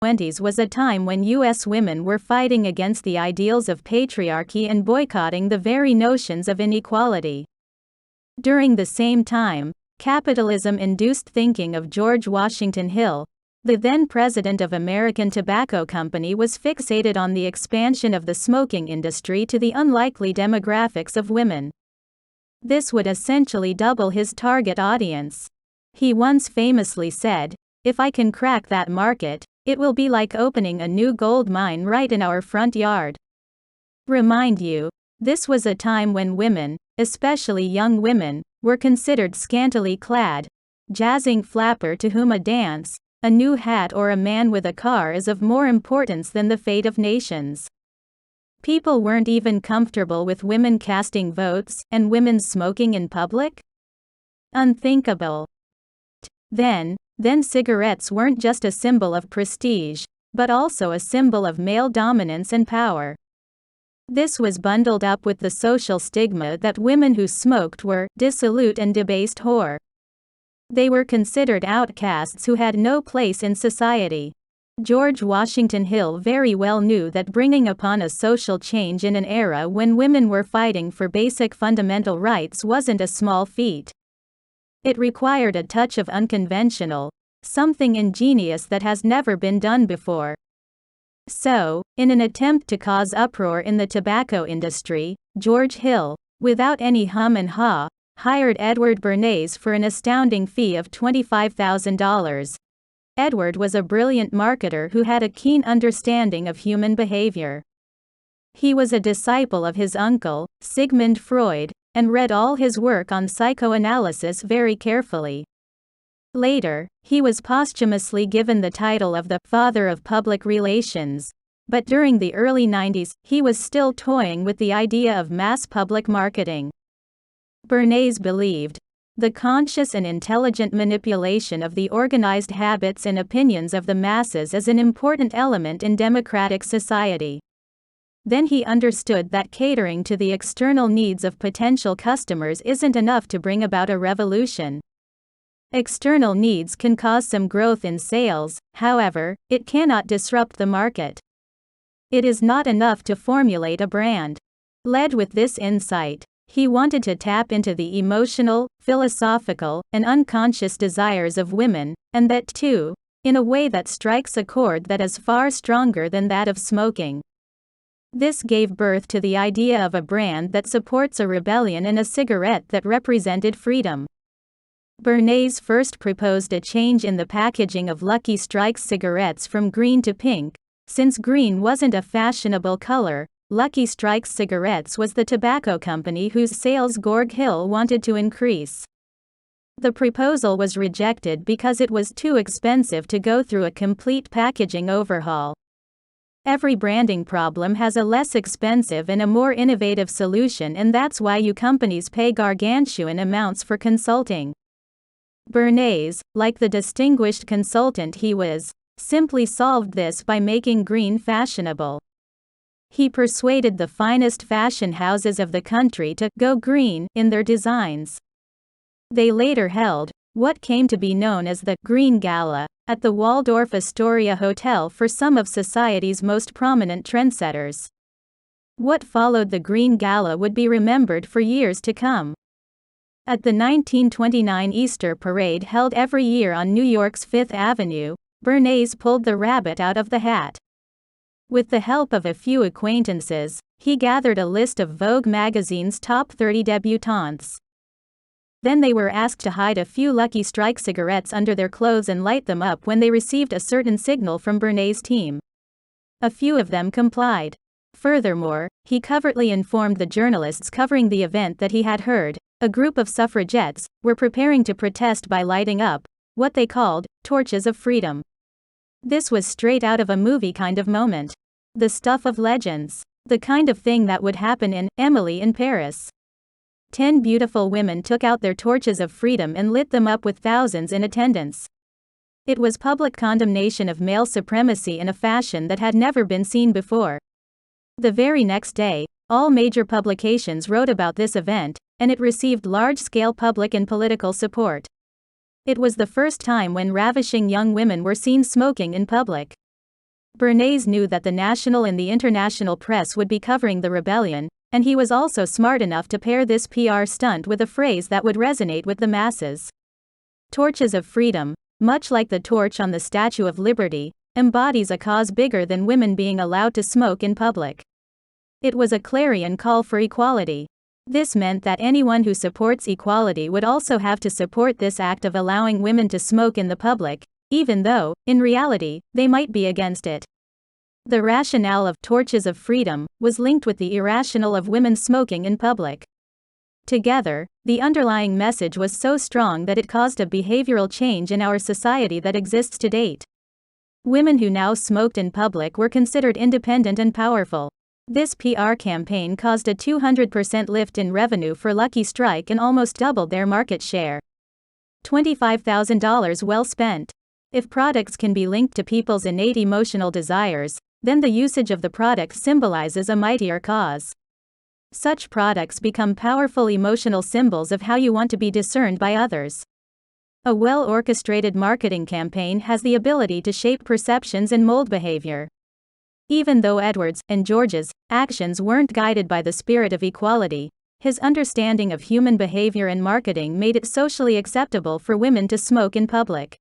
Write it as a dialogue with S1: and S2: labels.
S1: 1920s was a time when U.S. women were fighting against the ideals of patriarchy and boycotting the very notions of inequality. During the same time, capitalism-induced thinking of George Washington Hill, the then president of American Tobacco Company, was fixated on the expansion of the smoking industry to the unlikely demographics of women. This would essentially double his target audience. He once famously said, "If I can crack that market, it will be like opening a new gold mine right in our front yard." Remind you, this was a time when women, especially young women, were considered scantily clad. Jazzing flapper to whom a dance, a new hat, or a man with a car is of more importance than the fate of nations. People weren't even comfortable with women casting votes, and women smoking in public? Unthinkable. Then cigarettes weren't just a symbol of prestige, but also a symbol of male dominance and power. This was bundled up with the social stigma that women who smoked were dissolute and debased whore. They were considered outcasts who had no place in society. George Washington Hill very well knew that bringing upon a social change in an era when women were fighting for basic fundamental rights wasn't a small feat. It required a touch of unconventional, something ingenious that has never been done before. So, in an attempt to cause uproar in the tobacco industry, George Hill, without any hum and haw, hired Edward Bernays for an astounding fee of $25,000. Edward was a brilliant marketer who had a keen understanding of human behavior. He was a disciple of his uncle, Sigmund Freud, and read all his work on psychoanalysis very carefully. Later, he was posthumously given the title of the Father of Public Relations, but during the early 90s, he was still toying with the idea of mass public marketing. Bernays believed, "The conscious and intelligent manipulation of the organized habits and opinions of the masses is an important element in democratic society." Then he understood that catering to the external needs of potential customers isn't enough to bring about a revolution. External needs can cause some growth in sales, however, it cannot disrupt the market. It is not enough to formulate a brand. Led with this insight, he wanted to tap into the emotional, philosophical, and unconscious desires of women, and that too, in a way that strikes a chord that is far stronger than that of smoking. This gave birth to the idea of a brand that supports a rebellion and a cigarette that represented freedom. Bernays first proposed a change in the packaging of Lucky Strikes cigarettes from green to pink. Since green wasn't a fashionable color, Lucky Strikes cigarettes was the tobacco company whose sales George Hill wanted to increase. The proposal was rejected because it was too expensive to go through a complete packaging overhaul. Every branding problem has a less expensive and a more innovative solution, and that's why you companies pay gargantuan amounts for consulting. Bernays, like the distinguished consultant he was, simply solved this by making green fashionable. He persuaded the finest fashion houses of the country to go green in their designs. They later held what came to be known as the Green Gala at the Waldorf Astoria Hotel for some of society's most prominent trendsetters. What followed the Green Gala would be remembered for years to come. At the 1929 Easter Parade held every year on New York's Fifth Avenue, Bernays pulled the rabbit out of the hat. With the help of a few acquaintances, he gathered a list of Vogue magazine's top 30 debutantes. Then they were asked to hide a few Lucky Strike cigarettes under their clothes and light them up when they received a certain signal from Bernays' team. A few of them complied. Furthermore, he covertly informed the journalists covering the event that he had heard a group of suffragettes were preparing to protest by lighting up what they called torches of freedom. This was straight out of a movie kind of moment. The stuff of legends. The kind of thing that would happen in Emily in Paris. 10 beautiful women took out their torches of freedom and lit them up with thousands in attendance. It was public condemnation of male supremacy in a fashion that had never been seen before. The very next day, all major publications wrote about this event, and it received large-scale public and political support. It was the first time when ravishing young women were seen smoking in public. Bernays knew that the national and the international press would be covering the rebellion, and he was also smart enough to pair this PR stunt with a phrase that would resonate with the masses. Torches of freedom, much like the torch on the Statue of Liberty, embodies a cause bigger than women being allowed to smoke in public. It was a clarion call for equality. This meant that anyone who supports equality would also have to support this act of allowing women to smoke in the public, even though, in reality, they might be against it. The rationale of torches of freedom was linked with the irrational of women smoking in public. Together, the underlying message was so strong that it caused a behavioral change in our society that exists to date. Women who now smoked in public were considered independent and powerful. This PR campaign caused a 200% lift in revenue for Lucky Strike and almost doubled their market share. $25,000 well spent. If products can be linked to people's innate emotional desires, then the usage of the product symbolizes a mightier cause. Such products become powerful emotional symbols of how you want to be discerned by others. A well-orchestrated marketing campaign has the ability to shape perceptions and mold behavior. Even though Edwards and George's actions weren't guided by the spirit of equality, his understanding of human behavior and marketing made it socially acceptable for women to smoke in public.